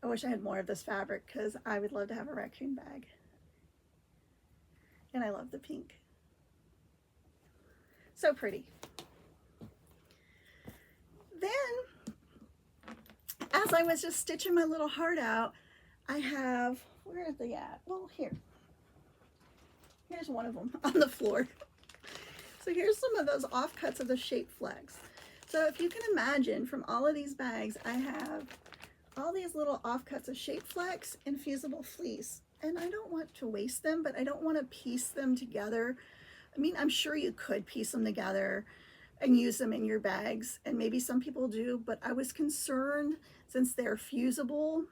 I wish I had more of this fabric because I would love to have a raccoon bag. And I love the pink. So pretty. Then, as I was just stitching my little heart out, I have, where are they at? Well, here's one of them on the floor. So here's some of those offcuts of the shape flex. So if you can imagine, from all of these bags, I have all these little offcuts of shape flex and fusible fleece. And I don't want to waste them, but I don't want to piece them together. I mean, I'm sure you could piece them together and use them in your bags, and maybe some people do, but I was concerned, since they're fusible,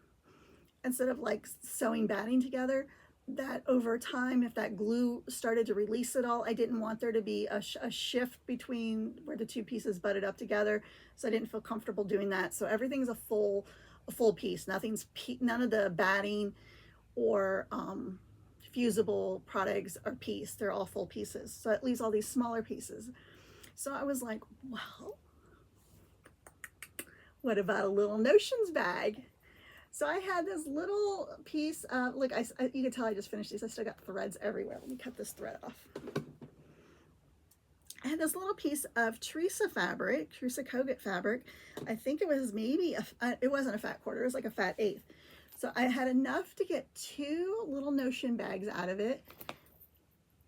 instead of like sewing batting together, that over time, if that glue started to release it all, I didn't want there to be a shift between where the two pieces butted up together, so I didn't feel comfortable doing that. So everything's a full piece. None of the batting or fusible products are pieced. They're all full pieces. So it leaves all these smaller pieces. So I was like, well, what about a little notions bag? So I had this little piece of, look, you can tell I just finished these. I still got threads everywhere. Let me cut this thread off. I had this little piece of Teresa fabric, Teresa Kogut fabric. I think it was maybe, it wasn't a fat quarter, it was like a fat eighth. So I had enough to get 2 little notion bags out of it,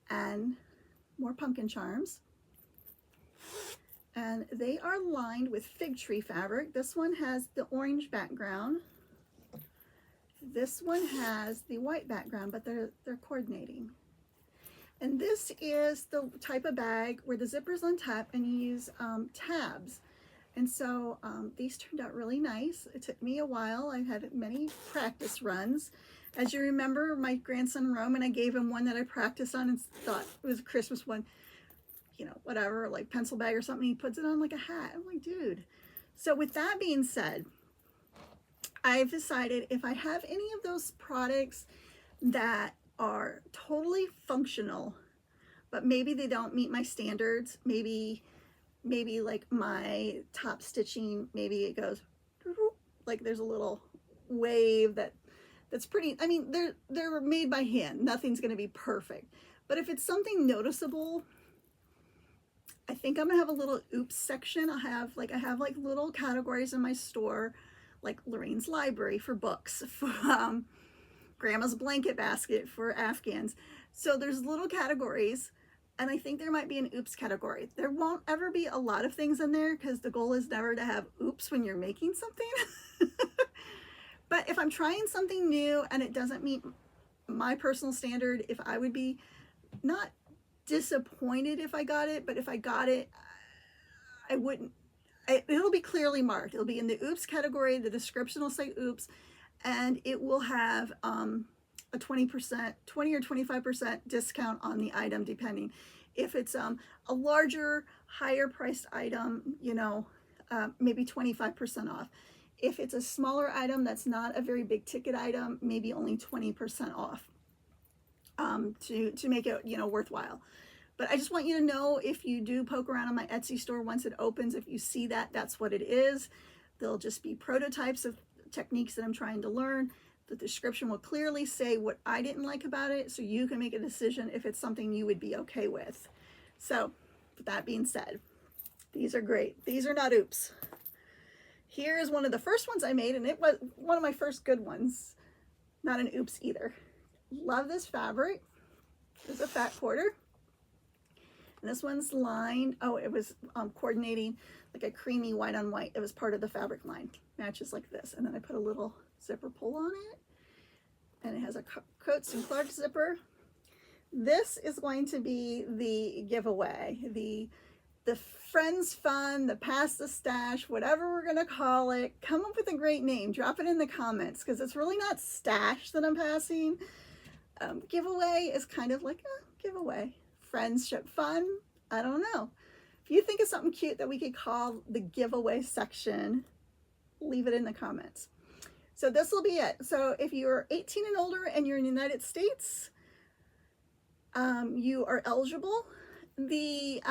and more pumpkin charms. And they are lined with fig tree fabric. This one has the orange background. This one has the white background, but they're coordinating. And this is the type of bag where the zipper's on top and you use tabs. And so these turned out really nice. It took me a while. I've had many practice runs. As you remember, my grandson Roman, I gave him one that I practiced on and thought it was a Christmas one, you know, whatever, like pencil bag or something. He puts it on like a hat. I'm like, dude. So with that being said, I've decided if I have any of those products that are totally functional, but maybe they don't meet my standards, maybe like my top stitching, maybe it goes like there's a little wave that's pretty, I mean, they're made by hand, nothing's going to be perfect, but if it's something noticeable, I think I'm gonna have a little oops section. I have like little categories in my store, like Lorraine's library for books, for grandma's blanket basket for Afghans. So there's little categories, and I think there might be an oops category. There won't ever be a lot of things in there because the goal is never to have oops when you're making something. But if I'm trying something new and it doesn't meet my personal standard, if I would be not disappointed if I got it, but if I got it, I wouldn't, it'll be clearly marked. It'll be in the oops category, the description will say oops, and it will have a 20% or 25% discount on the item, depending. If it's a larger, higher priced item, you know, maybe 25% off. If it's a smaller item that's not a very big ticket item, maybe only 20% off to make it, you know, worthwhile. But I just want you to know, if you do poke around on my Etsy store once it opens, if you see that, that's what it is. They'll just be prototypes of techniques that I'm trying to learn. The description will clearly say what I didn't like about it, so you can make a decision if it's something you would be okay with. So, with that being said, these are great. These are not oops. Here's one of the first ones I made, and it was one of my first good ones. Not an oops either. Love this fabric. It's a fat quarter. And this one's lined, oh, it was coordinating like a creamy white on white. It was part of the fabric line. Matches like this. And then I put a little zipper pull on it. And it has a Coats and Clark zipper. This is going to be the giveaway. The Friends Fun, the Pass the Stash, whatever we're going to call it. Come up with a great name. Drop it in the comments, because it's really not stash that I'm passing. Giveaway is kind of like a giveaway. Friendship fun, I don't know. If you think of something cute that we could call the giveaway section, leave it in the comments. So this will be it. So if you're 18 and older and you're in the United States, you are eligible. The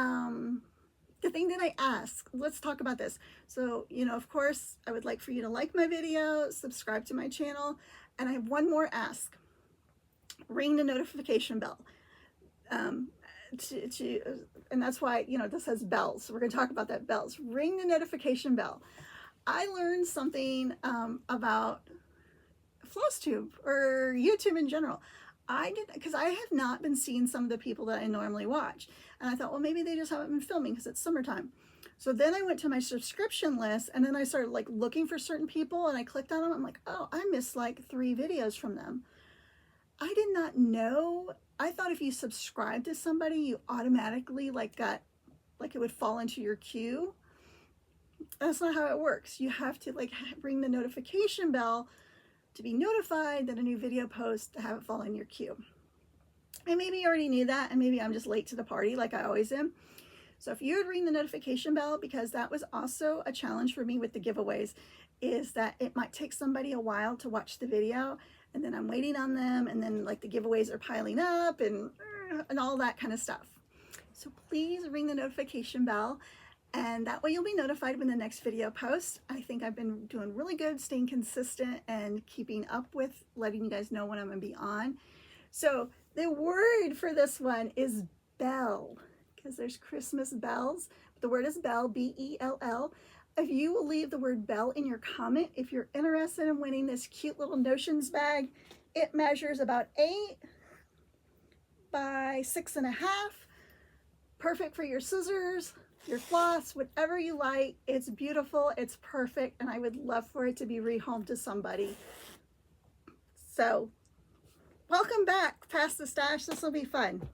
thing that I ask, let's talk about this. So, you know, of course, I would like for you to like my video, subscribe to my channel, and I have one more ask. Ring the notification bell. And that's why, you know, this has bells. So we're going to talk about that, bells. Ring the notification bell. I learned something about Flosstube or YouTube in general. I did, because I have not been seeing some of the people that I normally watch. And I thought, well, maybe they just haven't been filming because it's summertime. So then I went to my subscription list and then I started like looking for certain people and I clicked on them. I'm like, oh, I missed like 3 videos from them. I did not know. I thought if you subscribe to somebody, you automatically like got, like it would fall into your queue. That's not how it works. You have to like ring the notification bell to be notified that a new video post, to have it fall in your queue. And maybe you already knew that, and maybe I'm just late to the party like I always am. So if you would ring the notification bell, because that was also a challenge for me with the giveaways, is that it might take somebody a while to watch the video, and then I'm waiting on them, and then like the giveaways are piling up and all that kind of stuff. So please ring the notification bell, and that way you'll be notified when the next video posts. I think I've been doing really good, staying consistent and keeping up with letting you guys know when I'm going to be on. So the word for this one is bell, because there's Christmas bells. The word is bell, B-E-L-L. If you will leave the word bell in your comment, if you're interested in winning this cute little notions bag, it measures about 8 by 6.5. Perfect for your scissors, your floss, whatever you like. It's beautiful, it's perfect, and I would love for it to be rehomed to somebody. So welcome back past the stash. This will be fun.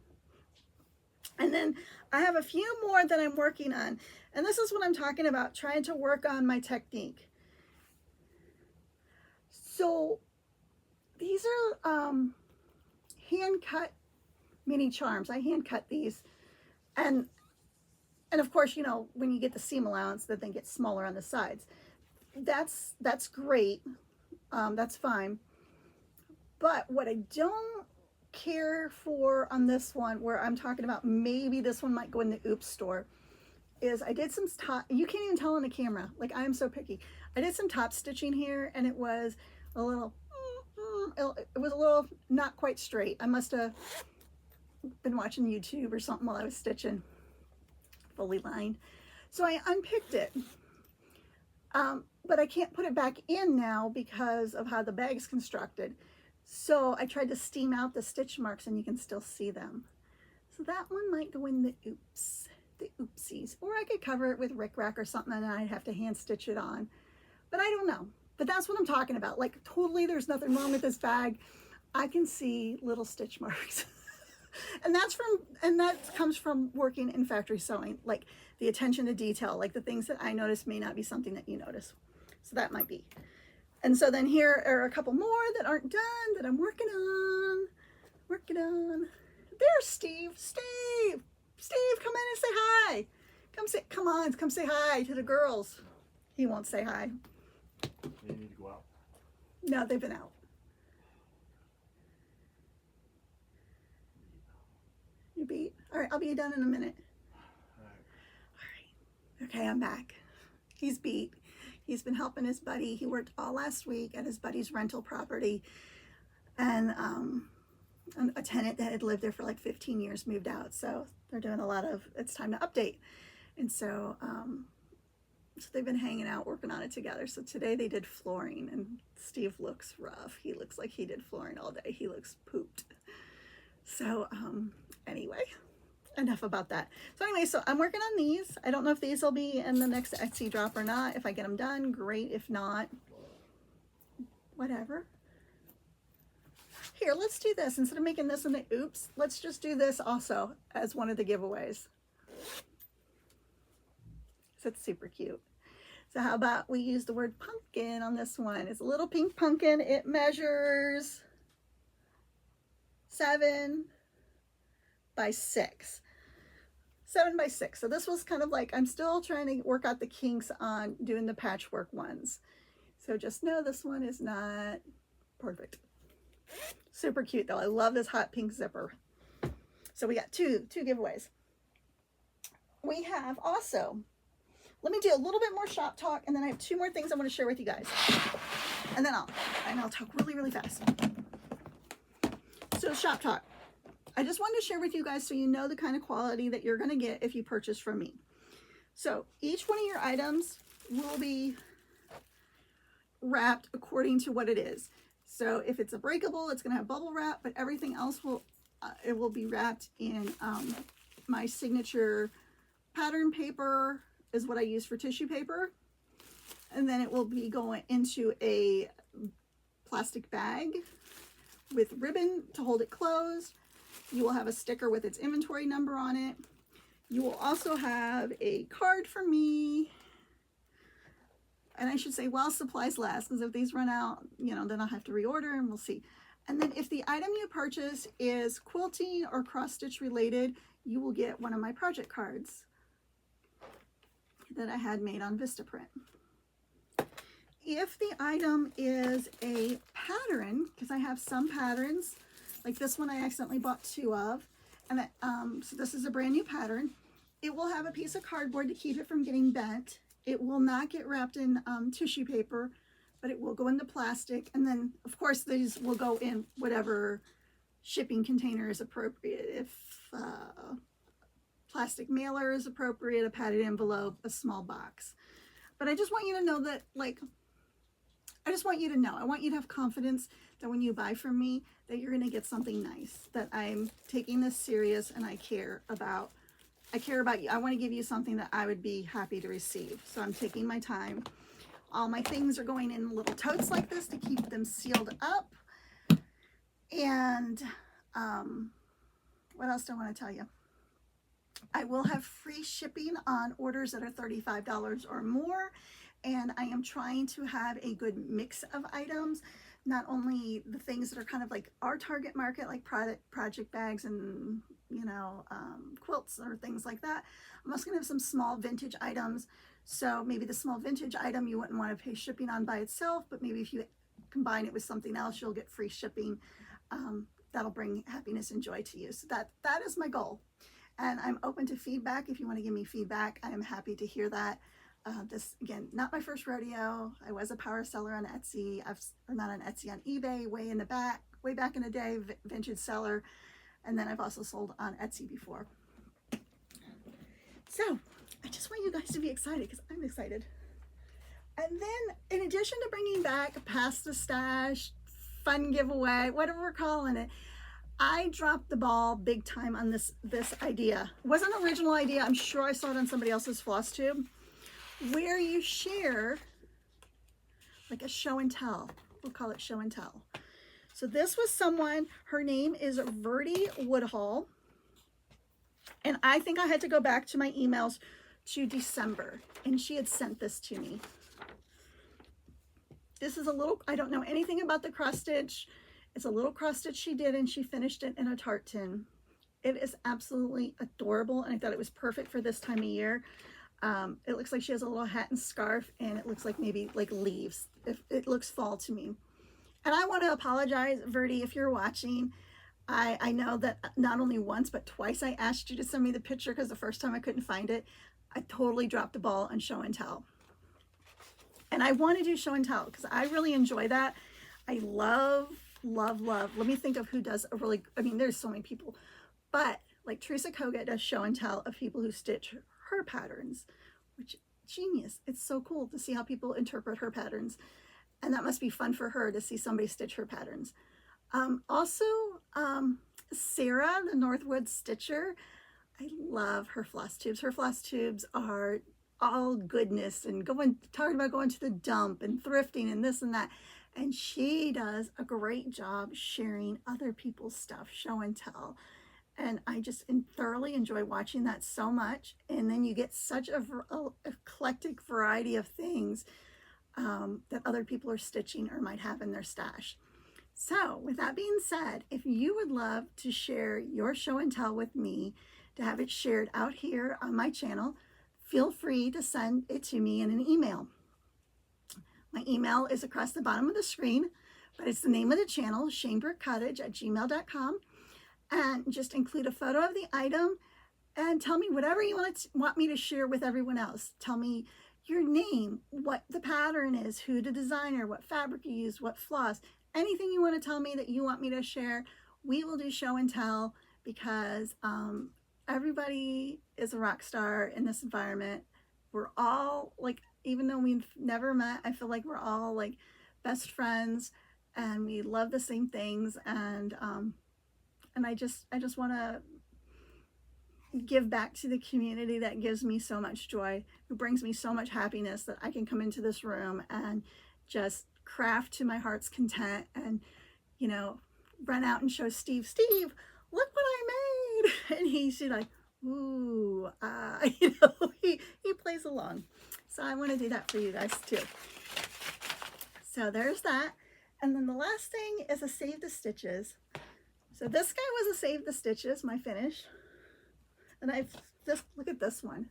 And then I have a few more that I'm working on, and this is what I'm talking about, trying to work on my technique. So these are hand cut mini charms. I hand cut these, and of course, you know, when you get the seam allowance, that thing gets smaller on the sides. That's great. That's fine. But what I don't care for on this one, where I'm talking about maybe this one might go in the Oops store, is I did some top, you can't even tell on the camera, like I am so picky. I did some top stitching here, and it was a little, it was a little not quite straight. I must have been watching YouTube or something while I was stitching. Fully lined. So I unpicked it. But I can't put it back in now because of how the bag's constructed. So I tried to steam out the stitch marks, and you can still see them. So that one might go in the oops, the oopsies. Or I could cover it with rickrack or something, and I'd have to hand stitch it on. But I don't know. But that's what I'm talking about. Like, totally there's nothing wrong with this bag. I can see little stitch marks. And that comes from working in factory sewing, like the attention to detail, like the things that I notice may not be something that you notice. So that might be. And so then here are a couple more that aren't done that I'm working on. There's Steve. Steve, come in and say hi. Come say hi to the girls. He won't say hi. You need to go out. No, they've been out. You beat? All right, I'll be done in a minute. All right. Okay, I'm back. He's beat. He's been helping his buddy. He worked all last week at his buddy's rental property. And a tenant that had lived there for like 15 years moved out. So they're doing a lot of, it's time to update. And so, so they've been hanging out, working on it together. So today they did flooring, and Steve looks rough. He looks like he did flooring all day. He looks pooped. So anyway, enough about that. So anyway, so I'm working on these. I don't know if these will be in the next Etsy drop or not. If I get them done, great. If not, whatever. Here, let's do this. Instead of making this in the oops, let's just do this also as one of the giveaways. So it's super cute. So how about we use the word pumpkin on this one? It's a little pink pumpkin. It measures 7 by 6. 7 by 6. So this was kind of like, I'm still trying to work out the kinks on doing the patchwork ones. So just know this one is not perfect. Super cute though. I love this hot pink zipper. So we got two giveaways. We have also, let me do a little bit more shop talk, and then I have 2 more things I want to share with you guys. And then I'll talk really, really fast. So shop talk. I just wanted to share with you guys so you know the kind of quality that you're going to get if you purchase from me. So each one of your items will be wrapped according to what it is. So if it's a breakable, it's going to have bubble wrap, but everything else will it will be wrapped in my signature pattern paper is what I use for tissue paper. And then it will be going into a plastic bag with ribbon to hold it closed. You will have a sticker with its inventory number on it. You will also have a card from me. And I should say, while supplies last, because if these run out, you know, then I'll have to reorder and we'll see. And then if the item you purchase is quilting or cross stitch related, you will get one of my project cards that I had made on Vistaprint. If the item is a pattern, because I have some patterns, like this one I accidentally bought 2 of, and that, so this is a brand new pattern. It will have a piece of cardboard to keep it from getting bent. It will not get wrapped in tissue paper, but it will go into plastic. And then, of course, these will go in whatever shipping container is appropriate. If plastic mailer is appropriate, a padded envelope, a small box. But I just want you to know that, like, I want you to have confidence that when you buy from me, that you're going to get something nice, that I'm taking this serious and I care about you. I want to give you something that I would be happy to receive. So I'm taking my time. All my things are going in little totes like this to keep them sealed up. And what else do I want to tell you? I will have free shipping on orders that are $35 or more. And I am trying to have a good mix of items, not only the things that are kind of like our target market, like project bags and, you know, quilts or things like that. I'm also going to have some small vintage items. So maybe the small vintage item you wouldn't want to pay shipping on by itself, but maybe if you combine it with something else, you'll get free shipping. That'll bring happiness and joy to you. So that is my goal. And I'm open to feedback. If you want to give me feedback, I am happy to hear that. This, again, not my first rodeo. I was a power seller on Etsy. Or not on Etsy, on eBay, way back in the day, vintage seller. And then I've also sold on Etsy before. So I just want you guys to be excited because I'm excited. And then in addition to bringing back Past the Stash, fun giveaway, whatever we're calling it, I dropped the ball big time on this idea. It wasn't an original idea. I'm sure I saw it on somebody else's Flosstube, where you share like a show and tell. We'll call it show and tell. So this was someone, her name is Verdi Woodhull. And I think I had to go back to my emails to December, and she had sent this to me. This is a little, I don't know anything about the cross stitch. It's a little cross stitch she did, and she finished it in a tart tin. It is absolutely adorable, and I thought it was perfect for this time of year. It looks like she has a little hat and scarf, and it looks like maybe like leaves. It looks fall to me. And I want to apologize, Verdi, if you're watching. I know that not only once, but twice I asked you to send me the picture because the first time I couldn't find it. I totally dropped the ball on show and tell. And I want to do show and tell because I really enjoy that. I love. Let me think of who does a really, I mean, there's so many people, but like Teresa Koga does show and tell of people who stitch her patterns, which genius. It's so cool to see how people interpret her patterns. And that must be fun for her to see somebody stitch her patterns. Also, Sarah, the Northwood Stitcher, I love her floss tubes. Her floss tubes are all goodness and talking about going to the dump and thrifting and this and that. And she does a great job sharing other people's stuff, show and tell. And I just thoroughly enjoy watching that so much. And then you get such a eclectic variety of things that other people are stitching or might have in their stash. So with that being said, if you would love to share your show and tell with me, to have it shared out here on my channel, feel free to send it to me in an email. My email is across the bottom of the screen, but it's the name of the channel, shanebrookcottage@gmail.com. And just include a photo of the item and tell me whatever you want me to share with everyone else. Tell me your name, what the pattern is, who the designer, what fabric you use, what floss, anything you want to tell me that you want me to share. We will do show and tell, because everybody is a rock star in this environment. We're all like, even though we've never met, I feel like we're all like best friends, and we love the same things. And I just want to give back to the community that gives me so much joy, who brings me so much happiness, that I can come into this room and just craft to my heart's content, and, you know, run out and show Steve, look what I made. And he's like, ooh, you know, he plays along. So I want to do that for you guys too. So there's that. And then the last thing is a Save the Stitches. So this guy was a Save the Stitches, my finish. And I've just, look at this one.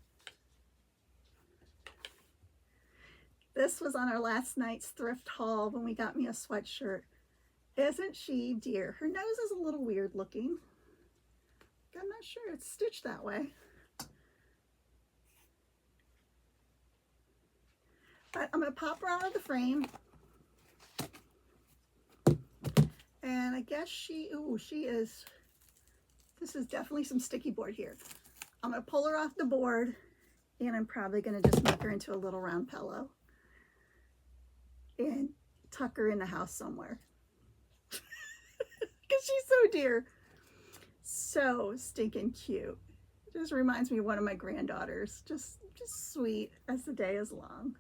This was on our last night's thrift haul when we got me a sweatshirt. Isn't she dear? Her nose is a little weird looking. I'm not sure it's stitched that way. But I'm going to pop her out of the frame. And I guess she is, this is definitely some sticky board here. I'm going to pull her off the board, and I'm probably going to just make her into a little round pillow and tuck her in the house somewhere. Because she's so dear. So stinking cute. It just reminds me of one of my granddaughters. Just sweet as the day is long.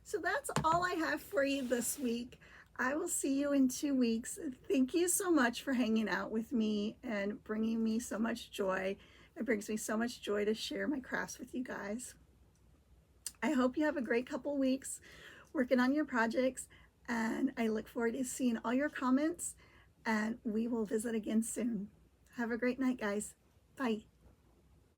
So that's all I have for you this week. I will see you in 2 weeks. Thank you so much for hanging out with me and bringing me so much joy. It brings me so much joy to share my crafts with you guys. I hope you have a great couple weeks working on your projects, and I look forward to seeing all your comments, and we will visit again soon. Have a great night, guys. Bye.